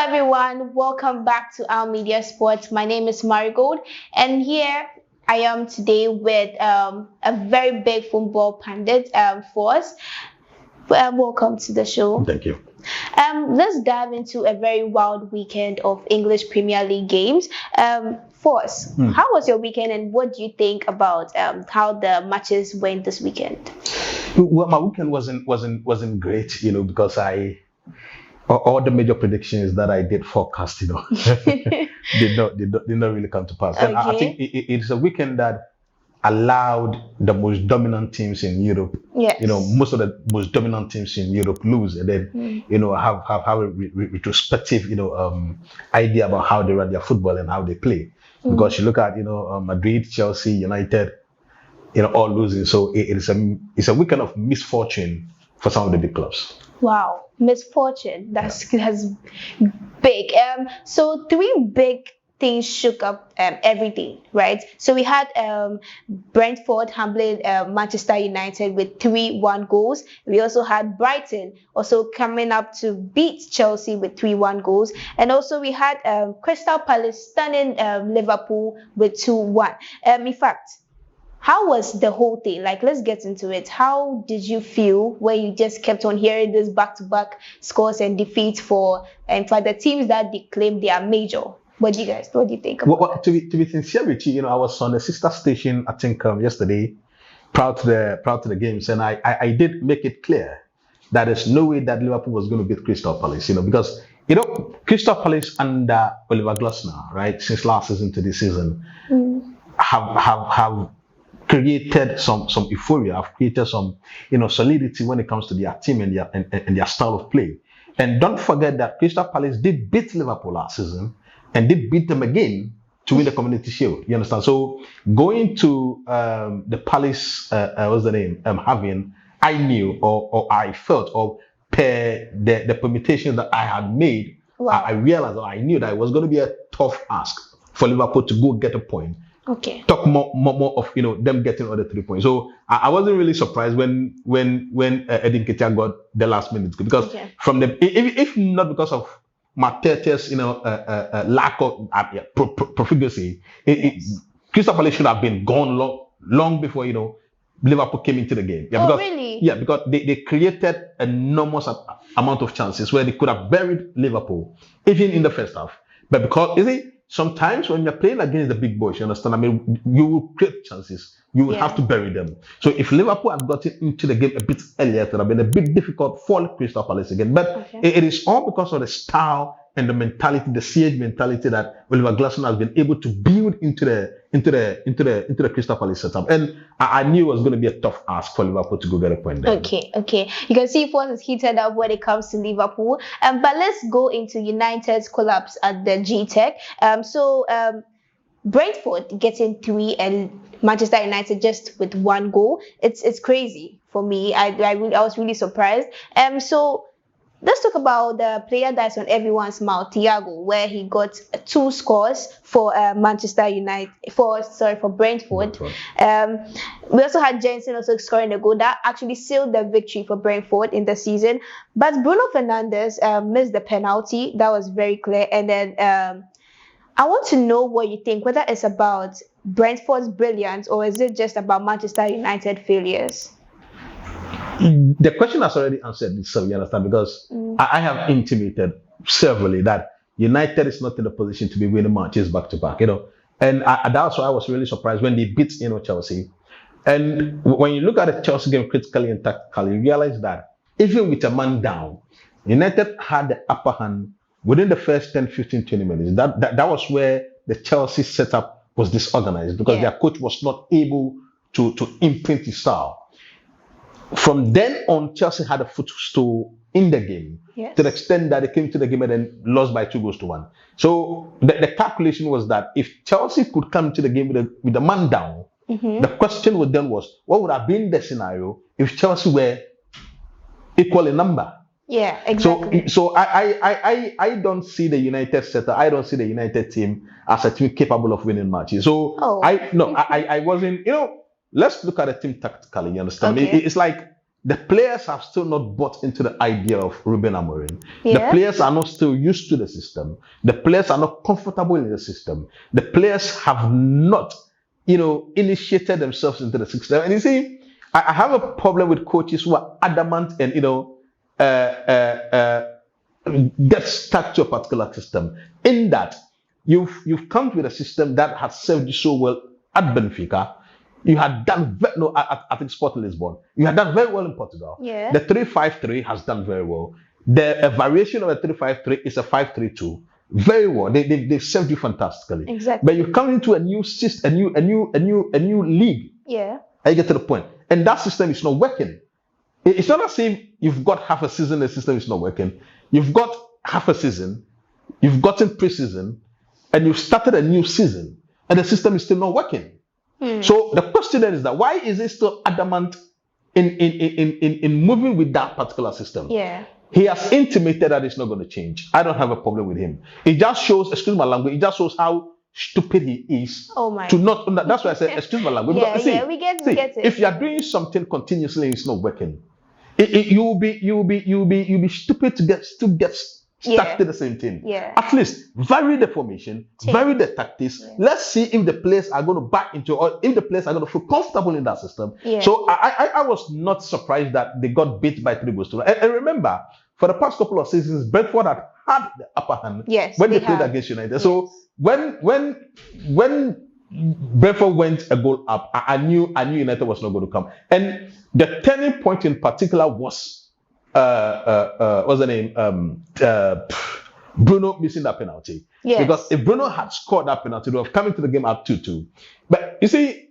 everyone, welcome back to our media sports. My name is Marigold, and here I am today with a very big football pundit for us. Welcome to the show. Thank you. Let's dive into a very wild weekend of English Premier League games. For us, how was your weekend, and what do you think about how the matches went this weekend? Well, my weekend wasn't great, because all the major predictions that I did forecast, did not really come to pass. And I think it's a weekend that allowed the most dominant teams in Europe, most of the most dominant teams in Europe lose, and then have a retrospective idea about how they run their football and how they play. Because you look at Madrid, Chelsea, United, all losing. So it's a weekend of misfortune for some of the big clubs. Wow, misfortune. That's big. So three big things shook up everything, right? So we had Brentford humbling Manchester United with 3-1 goals. We also had Brighton also coming up to beat Chelsea with 3-1 goals. And also we had Crystal Palace stunning Liverpool with 2-1. In fact, how was the whole thing? Let's get into it. How did you feel when you just kept on hearing these back-to-back scores and defeats for the teams that they claim they are major? What do you think about that? To be sincere with you, I was on the sister station, I think, yesterday, proud to the games, and I did make it clear that there's no way that Liverpool was going to beat Crystal Palace, because Crystal Palace under Oliver Glasner, right, since last season to this season, have created some euphoria, have created some solidity when it comes to their team and their style of play. And don't forget that Crystal Palace did beat Liverpool last season and did beat them again to win the Community Shield. You understand? So going to the Palace, having, I knew or I felt, or per the permutation that I had made, I realized, or I knew that it was going to be a tough ask for Liverpool to go get a point. Okay. Talk more of them getting other 3 points. So I wasn't really surprised when Edin Nketiah got the last minute, because from them, if not because of Mateta's lack of profligacy, Crystal Palace should have been gone long before Liverpool came into the game. Yeah, really? Yeah, because they created enormous amount of chances where they could have buried Liverpool even in the first half. But because sometimes when you're playing against the big boys, you understand? I mean, you will create chances. You will have to bury them. So if Liverpool had gotten into the game a bit earlier, it would have been a bit difficult for Crystal Palace again. But it is all because of the style and the mentality, the siege mentality that Oliver Glasner has been able to build into the Crystal Palace setup. And I knew it was going to be a tough ask for Liverpool to go get a point there. Okay. You can see force is heated up when it comes to Liverpool. But let's go into United's collapse at the G-Tech. Brentford getting 3 and Manchester United just with 1 goal. It's crazy for me. I was really surprised. So let's talk about the player that's on everyone's mouth, Thiago, where he got 2 scores for Manchester United, for Brentford. We also had Jensen also scoring a goal that actually sealed the victory for Brentford in the season. But Bruno Fernandes missed the penalty. That was very clear. And then I want to know what you think, whether it's about Brentford's brilliance or is it just about Manchester United failures? The question has already answered itself, you understand, because I have intimated severally that United is not in a position to be winning matches back to back, and that's why I was really surprised when they beat Chelsea. And when you look at the Chelsea game critically and tactically, you realize that even with a man down, United had the upper hand within the first 10, 15, 20 minutes. That was where the Chelsea setup was disorganized because their coach was not able to imprint his style. From then on, Chelsea had a footstool in the game to the extent that they came to the game and then lost by 2-1. So the calculation was that if Chelsea could come to the game with the man down, the question then was, what would have been the scenario if Chelsea were equal in number? Yeah, exactly. So I don't see the United setup. I don't see the United team as a team capable of winning matches. So I wasn't. Let's look at the team tactically. You understand? Okay. It's like the players have still not bought into the idea of Ruben Amorim. Yeah. The players are not still used to the system. The players are not comfortable in the system. The players have not, initiated themselves into the system. And you see, I have a problem with coaches who are adamant and, get stuck to a particular system. In that, you've come with a system that has served you so well at Benfica. You had done I think Sporting Lisbon. You had done very well in Portugal. Yeah. The 3-5-3 has done very well. A variation of a 3-5-3 is a 5-3-2. Very well. They served you fantastically. Exactly. But you come into a new system, a new league. Yeah. And you get to the point. And that system is not working. It's not as if you've got half a season, the system is not working. You've got half a season, you've gotten pre-season, and you've started a new season, and the system is still not working. So the question then is that why is he still adamant in moving with that particular system? Yeah. He has intimated that it's not going to change. I don't have a problem with him. It just shows, excuse my language, it just shows how stupid he is. Oh my. To not. That's why I said, excuse my language. Yeah, Because, we get it. If you are doing something continuously and it's not working, you'll be stupid to get stuck to the same thing. Yeah. At least vary the formation, vary the tactics. Yeah. Let's see if the players are going to back into, or if the players are going to feel comfortable in that system. Yeah. So I was not surprised that they got beat by 3-2. And remember, for the past couple of seasons, Brentford had the upper hand when they played against United. Yes. So when Brentford went a goal up, I knew United was not going to come. And the turning point in particular was what's the name? Bruno missing that penalty. Yes. Because if Bruno had scored that penalty, they would have come into the game at 2-2. But you see,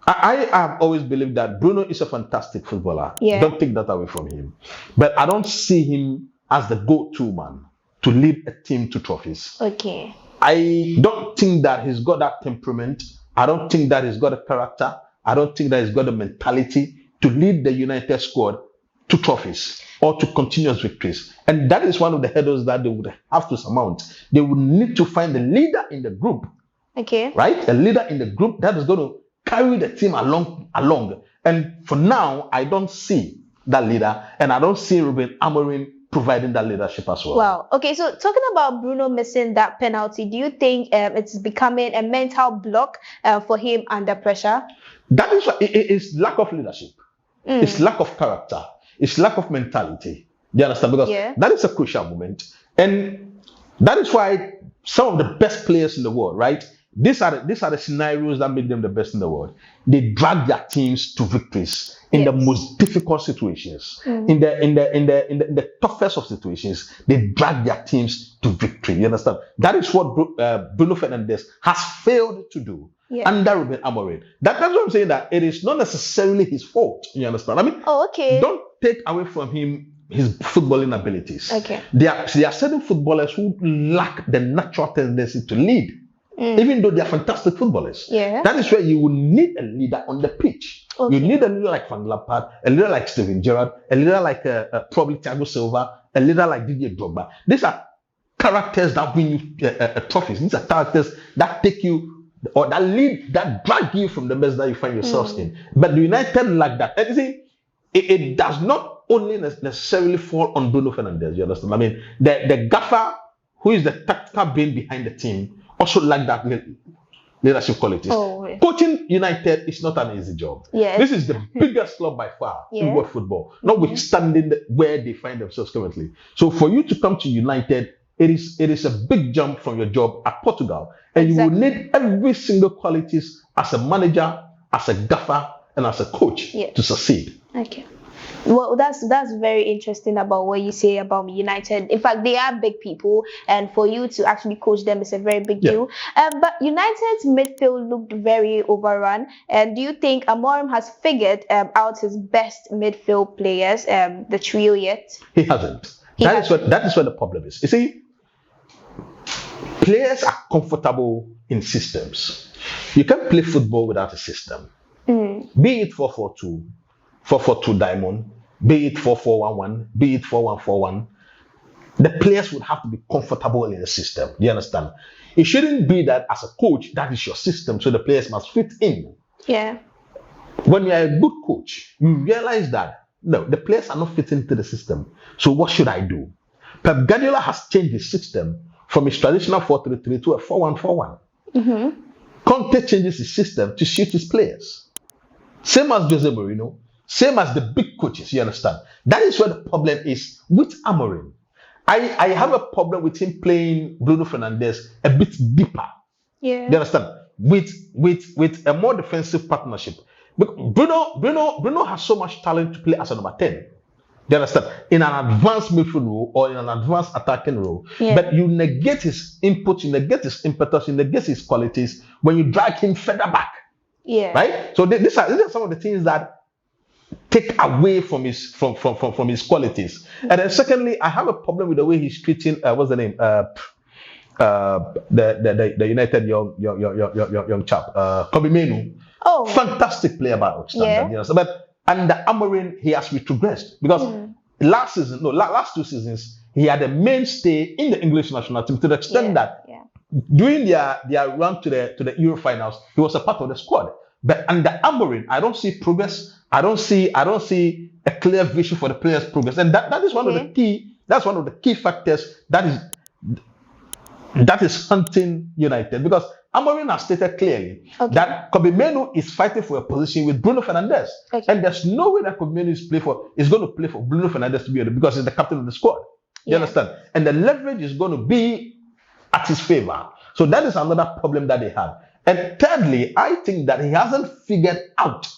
I have always believed that Bruno is a fantastic footballer. Yeah. Don't take that away from him. But I don't see him as the go-to man to lead a team to trophies. Okay. I don't think that he's got that temperament. I don't think that he's got a character. I don't think that he's got a mentality to lead the United squad to trophies or to continuous victories. And that is one of the hurdles that they would have to surmount. They would need to find a leader in the group. Okay. Right? A leader in the group that is going to carry the team along. And for now, I don't see that leader, and I don't see Ruben Amorim providing that leadership as well. Wow. Okay, so talking about Bruno missing that penalty, do you think it's becoming a mental block for him under pressure? That is what it is, lack of leadership. It's lack of character. It's lack of mentality. Do you understand? Because that is a crucial moment. And that is why some of the best players in the world, right? These are the scenarios that make them the best in the world. They drag their teams to victories in the most difficult situations. In the toughest of situations, they drag their teams to victory. You understand? That is what Bruno Fernandes has failed to do under Ruben Amorim. That's what I'm saying, that it is not necessarily his fault. You understand? I mean, don't take away from him his footballing abilities. Okay. There are certain footballers who lack the natural tendency to lead. Even though they are fantastic footballers. Yeah. That is where you will need a leader on the pitch. Okay. You need a leader like Van Lampard, a leader like Steven Gerrard, a leader like probably Thiago Silva, a leader like Didier Drogba. These are characters that win you trophies. These are characters that take you, or that lead, that drag you from the mess that you find yourselves in. But the United like that. And you see, it does not only necessarily fall on Bruno Fernandes. You understand? I mean, the gaffer, who is the tactical brain behind the team, also like that leadership qualities. Coaching United is not an easy job. Yes. This is the biggest club by far in world football, notwithstanding where they find themselves currently. So for you to come to United, it is a big jump from your job at Portugal. And you will need every single qualities as a manager, as a gaffer, and as a coach to succeed. Okay. Well, that's very interesting about what you say about United. In fact, they are big people, and for you to actually coach them is a very big deal. But United's midfield looked very overrun. And do you think Amorim has figured out his best midfield players, the trio, yet? He hasn't. That is what the problem is. You see, players are comfortable in systems. You can't play football without a system. Be it 4-4-2. 4-4-2 diamond, be it 4-4-1-1, be it 4-1-4-1, the players would have to be comfortable in the system. Do you understand? It shouldn't be that as a coach, that is your system, so the players must fit in. Yeah. When you are a good coach, you realize that no, the players are not fitting into the system. So what should I do? Pep Guardiola has changed his system from his traditional 4-3-3 to a 4-1-4-1. Mm-hmm. Conte changes his system to suit his players. Same as Jose Mourinho, same as the big coaches, you understand? That is where the problem is with Amorim. I have a problem with him playing Bruno Fernandes a bit deeper. Yeah. You understand? With a more defensive partnership. Bruno has so much talent to play as a number 10. You understand? In an advanced midfield role or in an advanced attacking role. Yeah. But you negate his input, you negate his impetus, you negate his qualities when you drag him further back. Yeah. Right? So these are some of the things that take away from his qualities. And then secondly, I have a problem with the way he's treating what's the name? The United young chap, Kobe Menu. Oh, Fantastic player by standard, you know. But under Amorim, he has retrogressed because last 2 seasons he had a mainstay in the English national team to the extent that during their run to the Euro finals, he was a part of the squad. But under Amorim, I don't see progress. I don't see a clear vision for the players' progress, and that is one of the key. That's one of the key factors that is hunting United, because Amorim has stated clearly that Kobe Menu is fighting for a position with Bruno Fernandes, and there's no way that Kobe Menu is going to play for Bruno Fernandes to be able, because he's the captain of the squad. You understand? And the leverage is going to be at his favor. So that is another problem that they have. And thirdly, I think that he hasn't figured out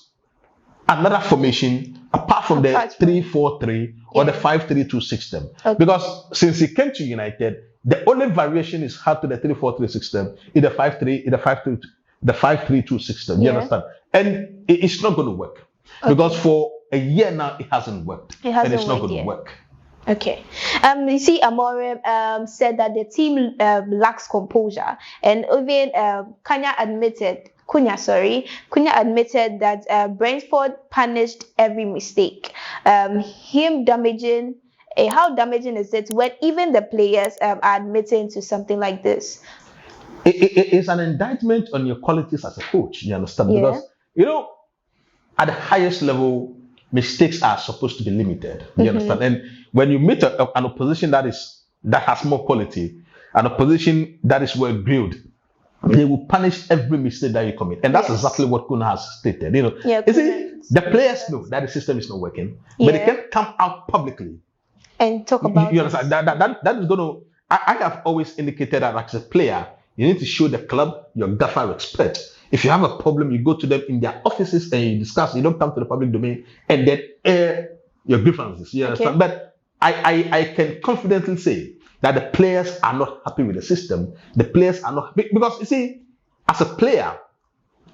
another formation apart from the 3-4-3 or the 5-3-2 system. Because since he came to United, the only variation is had to the 3-4-3 system in the 5-3-2 system. You understand? And it's not going to work. Because for a year now, it hasn't worked. And it's not going to work. Okay. You see, Amorim said that the team lacks composure, and even Cunha admitted that Brentford punished every mistake. Him damaging. How damaging is it when even the players are admitting to something like this? It's an indictment on your qualities as a coach. You understand? Because at the highest level, mistakes are supposed to be limited. You understand? And when you meet an opposition that has more quality, an opposition that is well grilled, they will punish every mistake that you commit. And that's exactly what Kun has stated. You see, the players know that the system is not working, but they can't come out publicly and talk about you understand? That is going to. I have always indicated that as a player, you need to show the club your gaffer respect. If you have a problem, you go to them in their offices and you discuss. You don't come to the public domain and then air your grievances. You understand? But I can confidently say that the players are not happy with the system. The players are not, because you see, as a player,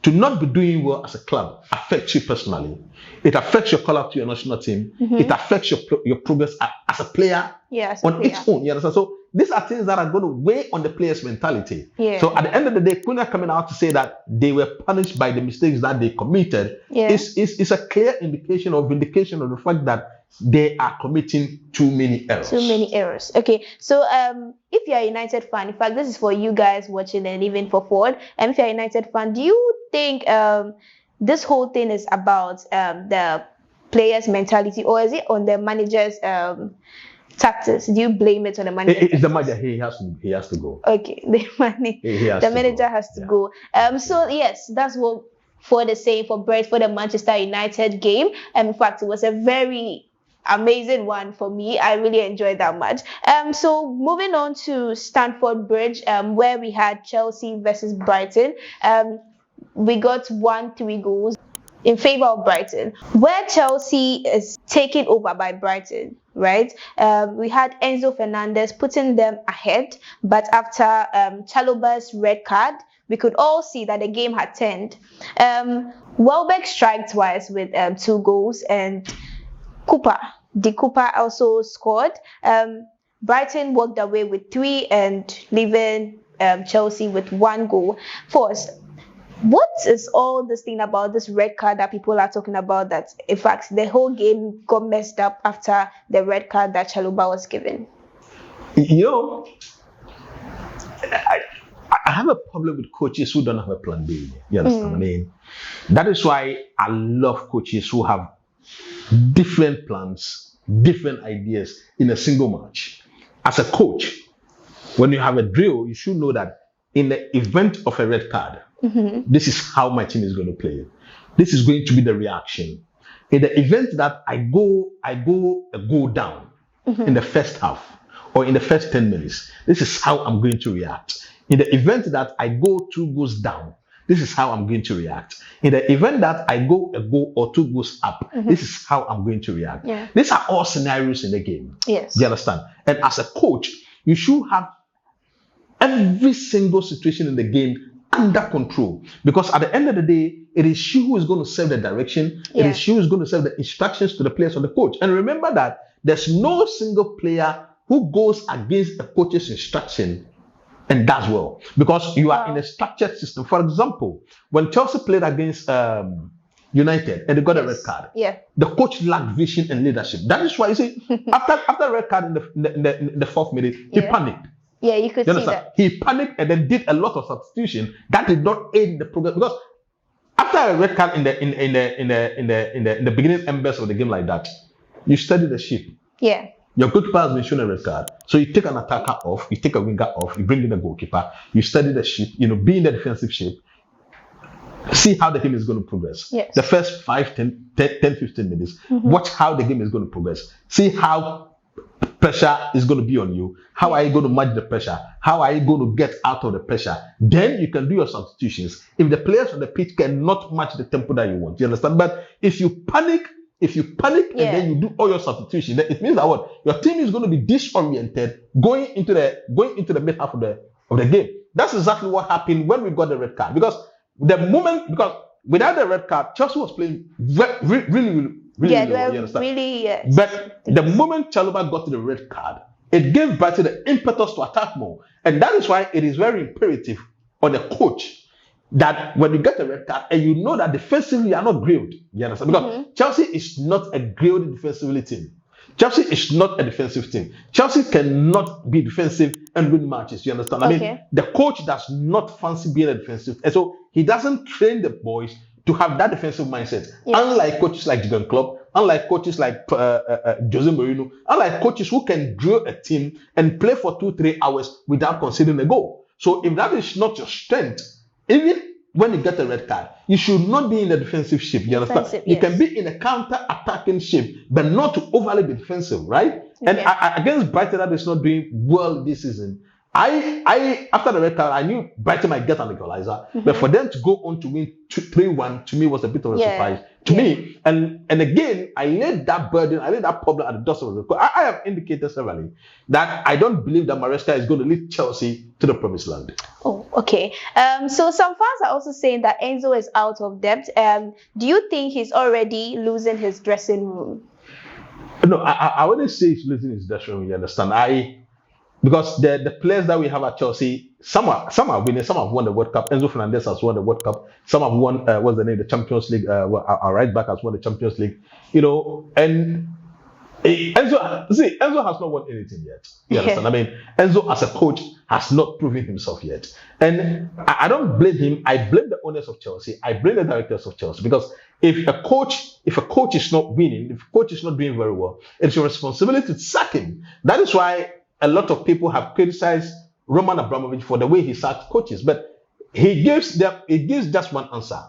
to not be doing well as a club affects you personally. It affects your call up to your national team. It affects your progress as a player its own. You understand? So these are things that are going to weigh on the players' mentality. So at the end of the day, Cunha coming out to say that they were punished by the mistakes that they committed is a clear indication or vindication of the fact that they are committing too many errors. Okay, so if you're a United fan, in fact, this is for you guys watching and even for Ford. If you're a United fan, do you think this whole thing is about the players' mentality, or is it on the manager's tactics? Do you blame it on the manager? It's the manager. He has to go. Okay, the manager has to go. So yes, that's what Ford is saying for Brentford and Manchester United game. In fact, it was a very amazing one for me. I really enjoyed that match. So moving on to Stamford Bridge, where we had Chelsea versus Brighton. We got 1-3 goals in favor of Brighton, where Chelsea is taken over by Brighton, right? We had Enzo Fernandes putting them ahead, but after Chalobah's red card, we could all see that the game had turned. Welbeck struck twice with 2 goals, and Cooper also scored. Brighton walked away with 3 and leaving Chelsea with 1 goal. First, what is all this thing about this red card that people are talking about, that in fact the whole game got messed up after the red card that Chalobah was given? I have a problem with coaches who don't have a plan B. You understand what I mean? That is why I love coaches who have different plans, different ideas in a single match. As a coach, when you have a drill, you should know that in the event of a red card, this is how my team is going to play. This is going to be the reaction. In the event that I go a goal down in the first half or in the first 10 minutes, this is how I'm going to react. In the event that I go 2 goals down, this is how I'm going to react. In the event that I go a goal or 2 goals up, this is how I'm going to react. Yeah. These are all scenarios in the game. Yes. Do you understand? And as a coach, you should have every single situation in the game under control, because at the end of the day, it is you who is going to serve the direction. It is you who is going to serve the instructions to the players or the coach. And remember that there's no single player who goes against a coach's instruction and does well, because you are in a structured system. For example, when Chelsea played against United and they got a red card, the coach lacked vision and leadership. That is why you see after red card in the 4th minute, he panicked. Yeah, you could see that. He panicked and then did a lot of substitution that did not aid the progress, because after a red card in the beginning embers of the game like that, you study the ship. Yeah. Your goalkeeper has been shown a red card, so you take an attacker off, you take a winger off, you bring in a goalkeeper, you study the ship, be in the defensive shape, see how the game is going to progress. Yes. The first 5, 10, 15 minutes, watch how the game is going to progress. See how pressure is going to be on you. How are you going to match the pressure? How are you going to get out of the pressure? Then you can do your substitutions. If the players on the pitch cannot match the tempo that you want, you understand? But if you panic and then you do all your substitutions, then it means that what? Your team is going to be disoriented going into the mid half of the game. That's exactly what happened when we got the red card. Because without the red card, Chelsea was playing really well, you understand? But the moment Chalobah got the red card, it gave Brighton the impetus to attack more. And that is why it is very imperative on the coach that when you get a red card and you know that defensively you are not grilled, you understand? Because Chelsea is not a grilled defensively team. Chelsea is not a defensive team. Chelsea cannot be defensive and win matches, you understand? I mean, the coach does not fancy being a defensive, and so he doesn't train the boys to have that defensive mindset. Unlike coaches like Jurgen Klopp, unlike coaches like Jose Mourinho, unlike coaches who can drill a team and play for 2-3 hours without conceding a goal. So if that is not your strength, even when you get a red card, you should not be in the defensive shape. You understand? You can be in a counter-attacking shape, but not to overly be defensive, right? And against Brighton, that is not doing well this season. I after the red card, I knew Brighton might get an equalizer, but for them to go on to win 3-1 to me was a bit of a surprise to me. And again, I laid that problem at the doorstep of the coach. I have indicated severally that I don't believe that Maresca is going to lead Chelsea to the promised land. Oh, okay. So some fans are also saying that Enzo is out of depth. Do you think he's already losing his dressing room? No, I wouldn't say he's losing his dressing room. You understand? Because the players that we have at Chelsea, some are winning, some have won the World Cup. Enzo Fernandes has won the World Cup. Some have won, the Champions League. Our right back has won the Champions League. And Enzo has not won anything yet. You understand? I mean, Enzo as a coach has not proven himself yet. And I don't blame him. I blame the owners of Chelsea. I blame the directors of Chelsea. Because if a coach is not winning, if a coach is not doing very well, it's your responsibility to sack him. That is why a lot of people have criticized Roman Abramovich for the way he sacked coaches, but he gives just one answer.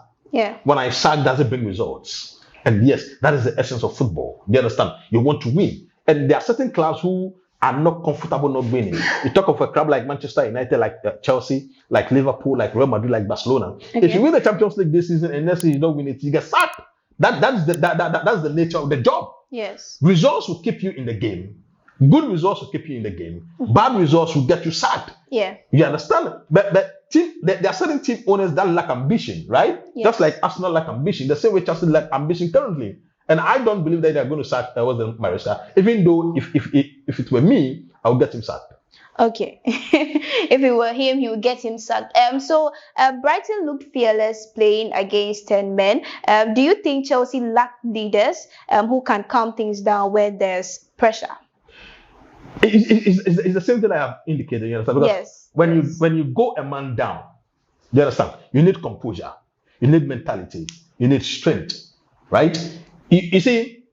When I sack, does it bring results? And yes, that is the essence of football. You understand? You want to win. And there are certain clubs who are not comfortable not winning. You talk of a club like Manchester United, like Chelsea, like Liverpool, like Real Madrid, like Barcelona. If you win the Champions League this season and next season you don't win it, you get sacked. That's the nature of the job. Yes. Results will keep you in the game. Good results will keep you in the game. Bad results will get you sacked. You understand? But there are certain team owners that lack ambition, right? Just like Arsenal lack ambition. The same way Chelsea lack ambition currently. And I don't believe that they are going to sack Maresca. Even though if it were me, I would get him sacked. Okay. If it were him, he would get him sacked. So Brighton looked fearless playing against 10 men. Do you think Chelsea lack leaders who can calm things down when there's pressure? It's the same thing I have indicated, you understand? Because when you go a man down, you understand? You need composure, you need mentality, you need strength, right? You see,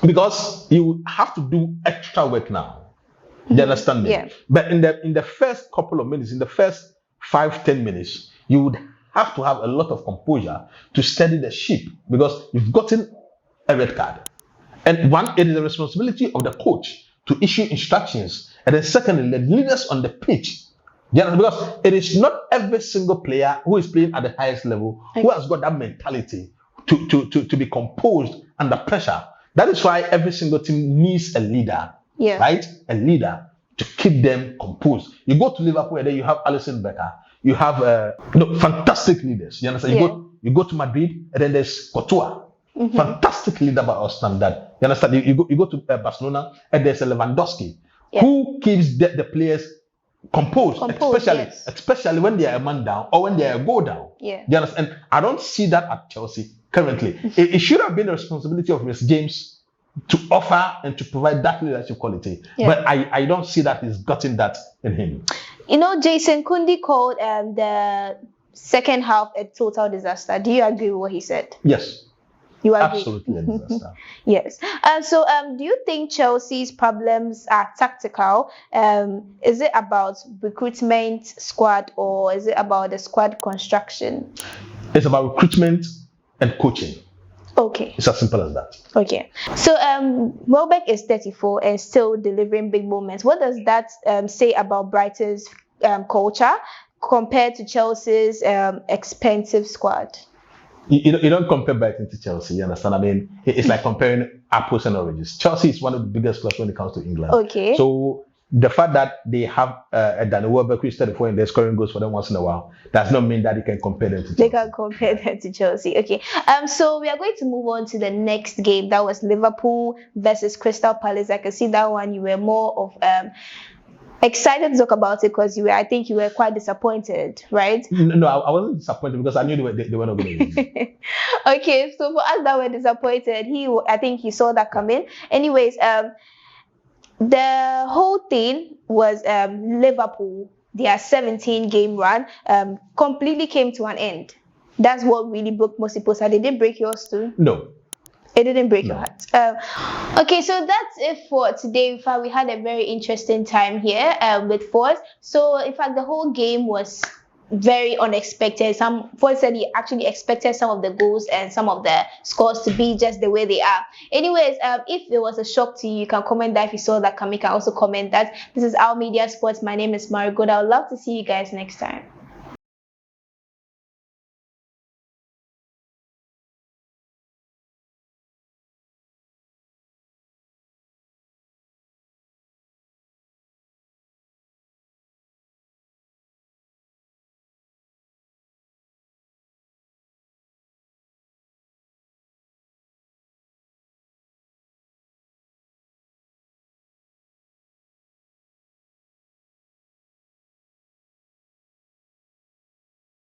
because you have to do extra work now. You understand me? Yeah. But in the first couple of minutes, in the first 5-10 minutes, you would have to have a lot of composure to steady the ship because you've gotten a red card. And one, it is the responsibility of the coach to issue instructions. And then secondly, the leaders on the pitch. Yeah, because it is not every single player who is playing at the highest level who has got that mentality to be composed under pressure. That is why every single team needs a leader, right? A leader to keep them composed. You go to Liverpool and then you have Alisson Becker. You have fantastic leaders. You understand? You go to Madrid and then there's Courtois. Fantastic leader by our standard. You understand? You go to Barcelona and there's a Lewandowski who keeps the players composed, especially when they are a man down or when they are a goal down. Yeah. You understand? And I don't see that at Chelsea currently. It should have been the responsibility of Mr. James to offer and to provide that leadership quality. Yeah. But I don't see that he's gotten that in him. You know, Jason Kundi called the second half a total disaster. Do you agree with what he said? Yes. You agree? Absolutely a disaster. Yes. So do you think Chelsea's problems are tactical? Is it about recruitment, squad, or is it about the squad construction? It's about recruitment and coaching. Okay. It's as simple as that. Okay. So Welbeck is 34 and still delivering big moments. What does that say about Brighton's culture compared to Chelsea's expensive squad? You don't compare Brighton to Chelsea, you understand? I mean, it's like comparing apples and oranges. Chelsea is one of the biggest clubs when it comes to England. Okay. So the fact that they have a Daniel Welbeck who is 34 and they're scoring goals for them once in a while does not mean that you can compare them to Chelsea. They can compare them to Chelsea. Okay. So we are going to move on to the next game. That was Liverpool versus Crystal Palace. I can see that one you were more of excited to talk about it because I think you were quite disappointed, right? No, I wasn't disappointed because I knew they were not going to win. Okay, so for us that were disappointed, I think he saw that coming. Anyways, the whole thing was Liverpool, their 17-game run completely came to an end. That's what really broke most people's heart. Did it break yours too? No. It didn't break your heart. Okay, so that's it for today. In fact, we had a very interesting time here with Force. So, in fact, the whole game was very unexpected. Force said he actually expected some of the goals and some of the scores to be just the way they are. Anyways, if it was a shock to you, you can comment that. If you saw that coming, you can also comment that. This is Our Media Sports. My name is Marigold. I would love to see you guys next time.